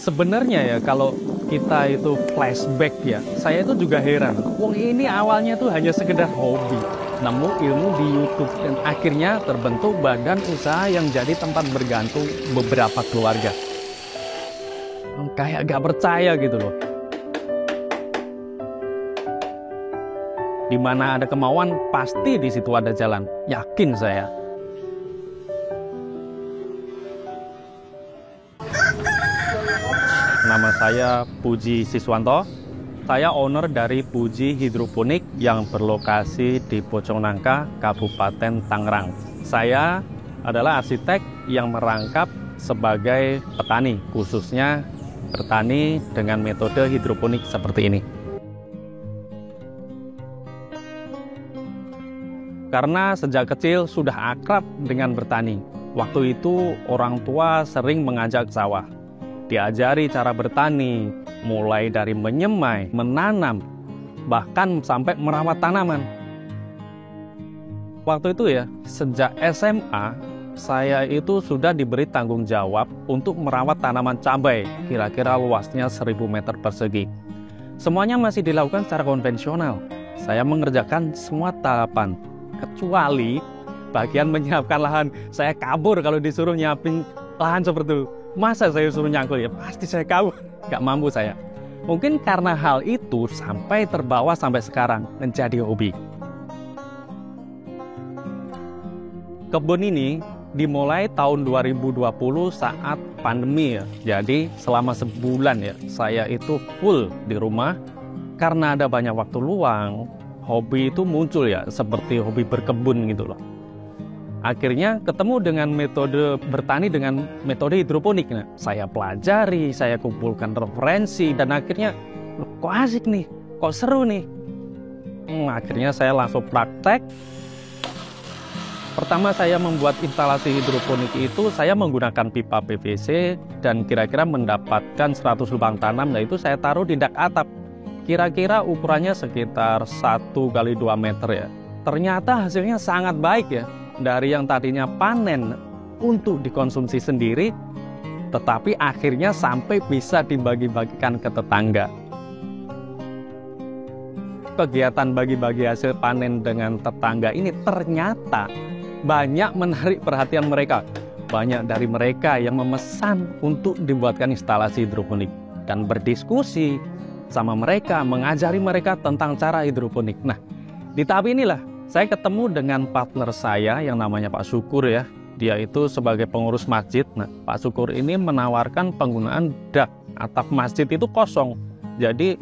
Sebenarnya ya kalau kita itu flashback ya, saya itu juga heran. Wong ini awalnya tuh hanya sekedar hobi, nemu ilmu di YouTube dan akhirnya terbentuk badan usaha yang jadi tempat bergantung beberapa keluarga. Kayak gak percaya gitu loh. Di mana ada kemauan, pasti di situ ada jalan. Yakin saya. Nama saya Puji Siswanto. Saya owner dari Puji Hidroponik yang berlokasi di Bojong Nangka, Kabupaten Tangerang. Saya adalah arsitek yang merangkap sebagai petani, khususnya bertani dengan metode hidroponik seperti ini. Karena sejak kecil sudah akrab dengan bertani. Waktu itu orang tua sering mengajak ke sawah. Diajari cara bertani, mulai dari menyemai, menanam, bahkan sampai merawat tanaman. Waktu itu ya, sejak SMA, saya itu sudah diberi tanggung jawab untuk merawat tanaman cabai, kira-kira luasnya 1000 meter persegi. Semuanya masih dilakukan secara konvensional. Saya mengerjakan semua tahapan, kecuali bagian menyiapkan lahan. Saya kabur kalau disuruh nyiapin lahan seperti itu. Masa saya suruh nyangkul ya? Pasti saya kabur. Gak mampu saya. Mungkin karena hal itu sampai terbawa sampai sekarang menjadi hobi. Kebun ini dimulai tahun 2020 saat pandemi ya. Jadi selama sebulan ya saya itu full di rumah. Karena ada banyak waktu luang, hobi itu muncul ya, seperti hobi berkebun gitu loh. Akhirnya ketemu dengan metode bertani dengan metode hidroponik. Nah, saya pelajari, saya kumpulkan referensi, dan akhirnya kok asik nih, kok seru nih. Akhirnya saya langsung praktek. Pertama saya membuat instalasi hidroponik itu, saya menggunakan pipa PVC dan kira-kira mendapatkan 100 lubang tanam, nah itu saya taruh di dak atap. Kira-kira ukurannya sekitar 1x2 meter ya. Ternyata hasilnya sangat baik ya. Dari yang tadinya panen untuk dikonsumsi sendiri, tetapi akhirnya sampai bisa dibagi-bagikan ke tetangga. Kegiatan bagi-bagi hasil panen dengan tetangga ini ternyata banyak menarik perhatian mereka. Banyak dari mereka yang memesan untuk dibuatkan instalasi hidroponik dan berdiskusi sama mereka, mengajari mereka tentang cara hidroponik. Nah, di tahap inilah saya ketemu dengan partner saya yang namanya Pak Syukur ya. Dia itu sebagai pengurus masjid. Nah, Pak Syukur ini menawarkan penggunaan dak atap masjid itu kosong. Jadi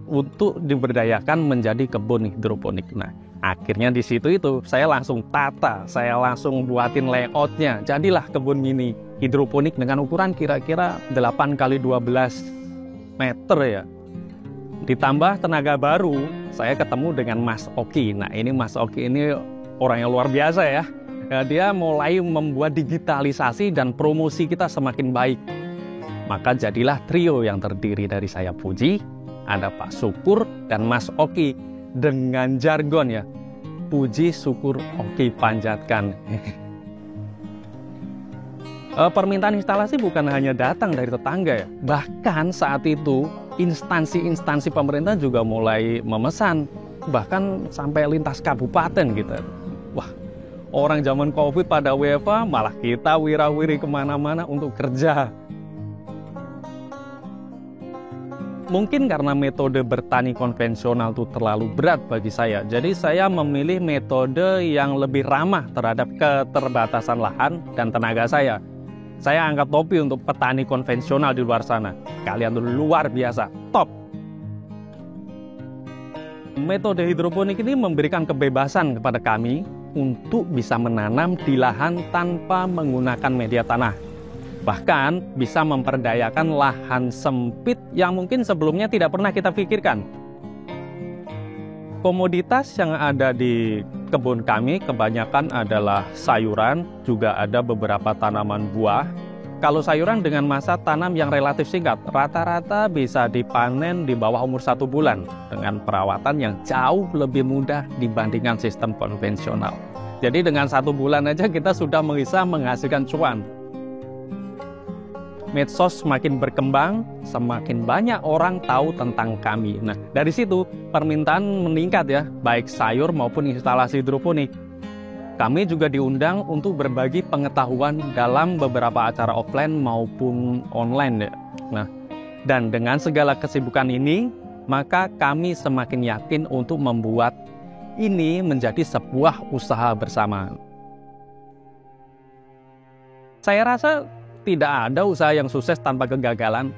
untuk diberdayakan menjadi kebun hidroponik. Nah, akhirnya di situ itu saya langsung tata, saya langsung buatin layoutnya. Jadilah kebun mini hidroponik dengan ukuran kira-kira 8x12 meter ya. Ditambah tenaga baru, saya ketemu dengan Mas Oki. Nah, ini Mas Oki ini orang yang luar biasa ya. Dia mulai membuat digitalisasi dan promosi kita semakin baik. Maka jadilah trio yang terdiri dari saya Puji, ada Pak Syukur, dan Mas Oki. Dengan jargon ya, Puji, Syukur, Oki, panjatkan. Permintaan instalasi bukan hanya datang dari tetangga ya. Bahkan saat itu instansi-instansi pemerintah juga mulai memesan, bahkan sampai lintas kabupaten gitu. Wah, orang zaman COVID pada WFH, malah kita wira-wiri kemana-mana untuk kerja. Mungkin karena metode bertani konvensional itu terlalu berat bagi saya, jadi saya memilih metode yang lebih ramah terhadap keterbatasan lahan dan tenaga saya. Saya angkat topi untuk petani konvensional di luar sana. Kalian tuh luar biasa, top. Metode hidroponik ini memberikan kebebasan kepada kami untuk bisa menanam di lahan tanpa menggunakan media tanah. Bahkan bisa memperdayakan lahan sempit yang mungkin sebelumnya tidak pernah kita pikirkan. Komoditas yang ada di kebun kami kebanyakan adalah sayuran, juga ada beberapa tanaman buah. Kalau sayuran dengan masa tanam yang relatif singkat, rata-rata bisa dipanen di bawah umur 1 bulan dengan perawatan yang jauh lebih mudah dibandingkan sistem konvensional. Jadi dengan 1 bulan aja kita sudah bisa menghasilkan cuan. medsos semakin berkembang, semakin banyak orang tahu tentang kami. Nah, dari situ permintaan meningkat ya, baik sayur maupun instalasi hidroponik. Kami juga diundang untuk berbagi pengetahuan dalam beberapa acara offline maupun online ya. Nah, dan dengan segala kesibukan ini, maka kami semakin yakin untuk membuat ini menjadi sebuah usaha bersama. Saya rasa tidak ada usaha yang sukses tanpa kegagalan.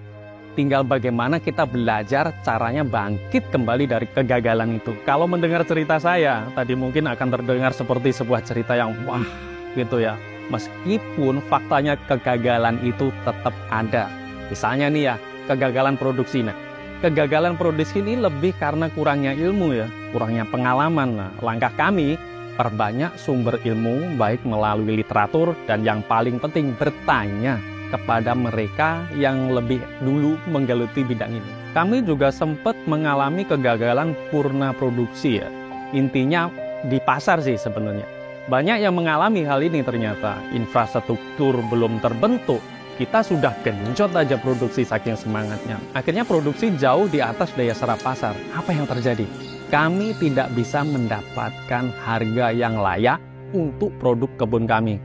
Tinggal bagaimana kita belajar caranya bangkit kembali dari kegagalan itu. Kalau mendengar cerita saya, tadi mungkin akan terdengar seperti sebuah cerita yang wah gitu ya. Meskipun faktanya kegagalan itu tetap ada. Misalnya nih ya, kegagalan produksi. Nah, kegagalan produksi ini lebih karena kurangnya ilmu ya, kurangnya pengalaman. Nah, langkah kami perbanyak sumber ilmu baik melalui literatur dan yang paling penting bertanya kepada mereka yang lebih dulu menggeluti bidang ini. Kami juga sempat mengalami kegagalan purna produksi ya. Intinya di pasar sih sebenarnya. Banyak yang mengalami hal ini ternyata. Infrastruktur belum terbentuk. Kita sudah genjot aja produksi saking semangatnya. Akhirnya produksi jauh di atas daya serap pasar. Apa yang terjadi? Kami tidak bisa mendapatkan harga yang layak untuk produk kebun kami.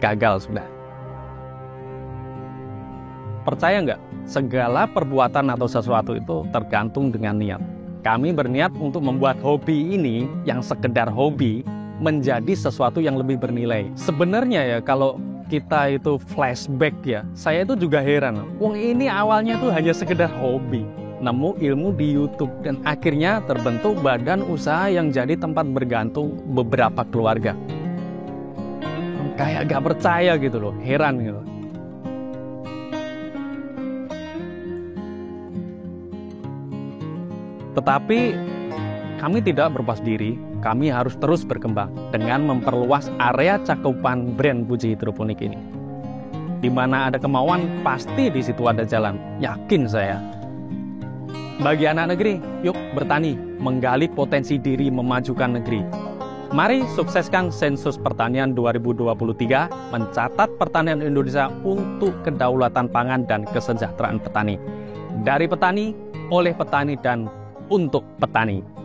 Gagal sudah. Percaya nggak? Segala perbuatan atau sesuatu itu tergantung dengan niat. Kami berniat untuk membuat hobi ini, yang sekedar hobi, menjadi sesuatu yang lebih bernilai. Sebenarnya ya, kalau kita itu flashback ya, saya itu juga heran. Wong ini awalnya tuh hanya sekedar hobi. Nemu ilmu di YouTube dan akhirnya terbentuk badan usaha yang jadi tempat bergantung beberapa keluarga. Kayak gak percaya gitu loh, heran gitu. Tetapi kami tidak berpuas diri, kami harus terus berkembang dengan memperluas area cakupan brand Puji Hidroponik ini. Di mana ada kemauan, pasti di situ ada jalan, yakin saya. Bagi anak negeri, yuk bertani, menggali potensi diri memajukan negeri. Mari sukseskan sensus pertanian 2023, mencatat pertanian Indonesia untuk kedaulatan pangan dan kesejahteraan petani. Dari petani, oleh petani, dan untuk petani.